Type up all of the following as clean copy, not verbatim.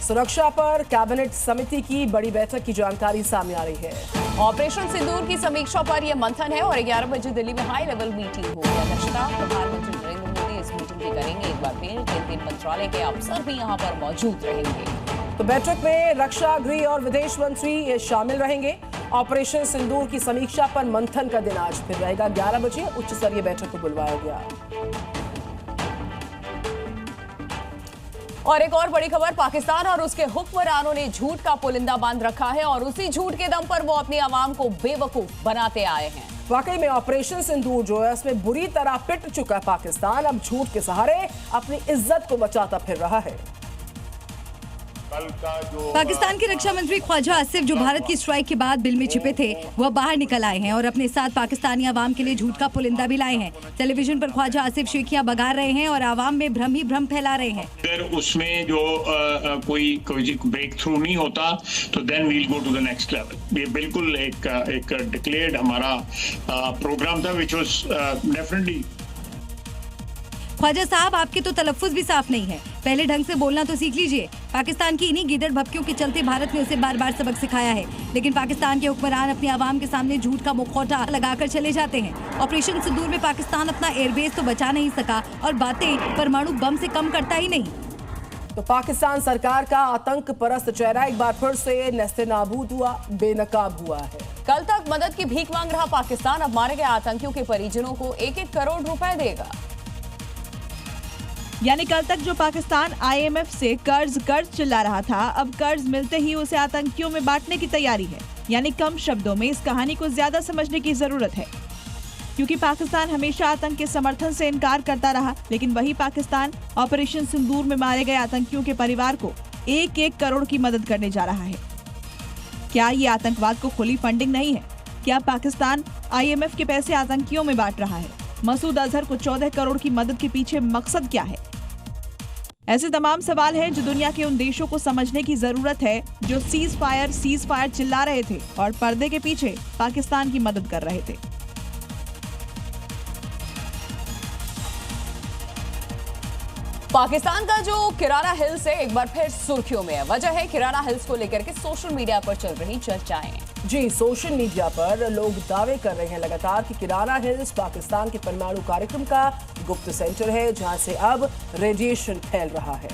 सुरक्षा पर कैबिनेट समिति की बड़ी बैठक की जानकारी सामने आ रही है। ऑपरेशन सिंदूर की समीक्षा पर यह मंथन है और 11 बजे दिल्ली में हाई लेवल मीटिंग होगी। अध्यक्षता प्रधानमंत्री नरेंद्र मोदी इस मीटिंग की करेंगे। एक बार फिर केंद्रीय मंत्रालय के अफसर भी यहां पर मौजूद रहेंगे। तो बैठक में रक्षा, गृह और विदेश मंत्री शामिल रहेंगे। ऑपरेशन सिंदूर की समीक्षा पर मंथन का दिन आज फिर रहेगा। 11 बजे उच्च स्तरीय बैठक को बुलवाया गया। और एक और बड़ी खबर, पाकिस्तान और उसके हुक्मरानों ने झूठ का पुलिंदा बांध रखा है और उसी झूठ के दम पर वो अपनी आवाम को बेवकूफ बनाते आए हैं। वाकई में ऑपरेशन सिंदूर जो है उसमें बुरी तरह पिट चुका पाकिस्तान। अब झूठ के सहारे अपनी इज्जत को बचाता फिर रहा है। पाकिस्तान के रक्षा मंत्री ख्वाजा आसिफ, जो भारत की स्ट्राइक के बाद बिल में छिपे थे, वह बाहर निकल आए हैं और अपने साथ पाकिस्तानी आवाम के लिए झूठ का पुलिंदा भी लाए हैं। टेलीविजन पर ख्वाजा आसिफ शेखियां बगा रहे हैं और आवाम में भ्रम ही भ्रम फैला रहे हैं। अगर उसमें जो कोई ब्रेक थ्रू नहीं होता तो then we'll go to the next level. ये बिल्कुल एक डिक्लेयर्ड हमारा प्रोग्राम था which was definitely. Khwaja Sahab, आपके तो तलफ्फुज भी साफ नहीं है। पहले ढंग से बोलना तो सीख लीजिए। पाकिस्तान की इन्हीं गीदड़ भभकियों के चलते भारत ने उसे बार बार सबक सिखाया है, लेकिन पाकिस्तान के हुक्मरान अपनी आवाम के सामने झूठ का मुखौटा लगाकर चले जाते हैं। ऑपरेशन सिंदूर में पाकिस्तान अपना एयरबेस तो बचा नहीं सका और बातें परमाणु बम से कम करता ही नहीं। तो पाकिस्तान सरकार का आतंक परस्त चेहरा एक बार फिर से नेस्तनाबूद हुआ, बेनकाब हुआ है। कल तक मदद की भीख मांग रहा पाकिस्तान अब मारे गए आतंकियों के परिजनों को 1-1 करोड़ रुपए देगा। यानी कल तक जो पाकिस्तान IMF से कर्ज चिल्ला रहा था, अब कर्ज मिलते ही उसे आतंकियों में बांटने की तैयारी है। यानी कम शब्दों में इस कहानी को ज्यादा समझने की जरूरत है, क्योंकि पाकिस्तान हमेशा आतंक के समर्थन से इनकार करता रहा, लेकिन वही पाकिस्तान ऑपरेशन सिंदूर में मारे गए आतंकियों के परिवार को 1-1 करोड़ की मदद करने जा रहा है। क्या ये आतंकवाद को खुली फंडिंग नहीं है? क्या पाकिस्तान IMF के पैसे आतंकियों में बांट रहा है? मसूद अजहर को 14 करोड़ की मदद के पीछे मकसद क्या है? ऐसे तमाम सवाल हैं जो दुनिया के उन देशों को समझने की जरूरत है जो सीज फायर चिल्ला रहे थे और पर्दे के पीछे पाकिस्तान की मदद कर रहे थे। पाकिस्तान का जो किराना हिल्स है एक बार फिर सुर्खियों में है। वजह है किराना हिल्स को लेकर के सोशल मीडिया पर चल रही चर्चाएं। जी, सोशल मीडिया पर लोग दावे कर रहे हैं लगातार कि किराना हिल्स पाकिस्तान के परमाणु कार्यक्रम का गुप्त सेंटर है, जहां से अब रेडिएशन फैल रहा है।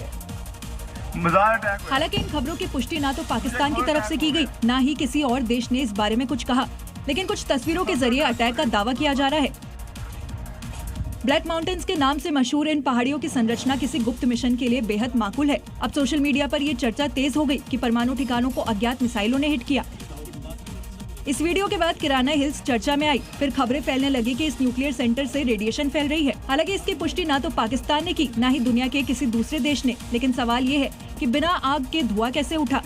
हालांकि इन खबरों की पुष्टि ना तो पाकिस्तान की तरफ से की गई, ना ही किसी और देश ने इस बारे में कुछ कहा, लेकिन कुछ तस्वीरों के जरिए अटैक का दावा किया जा रहा है। ब्लैक माउंटेन्स के नाम से मशहूर इन पहाड़ियों की संरचना किसी गुप्त मिशन के लिए बेहद माकूल है। अब सोशल मीडिया पर ये चर्चा तेज हो गई कि परमाणु ठिकानों को अज्ञात मिसाइलों ने हिट किया। इस वीडियो के बाद किराना हिल्स चर्चा में आई। फिर खबरें फैलने लगी कि इस न्यूक्लियर सेंटर से रेडिएशन फैल रही है। हालांकि इसकी पुष्टि ना तो पाकिस्तान ने की, ना ही दुनिया के किसी दूसरे देश ने, लेकिन सवाल ये है कि बिना आग के धुआं कैसे उठा।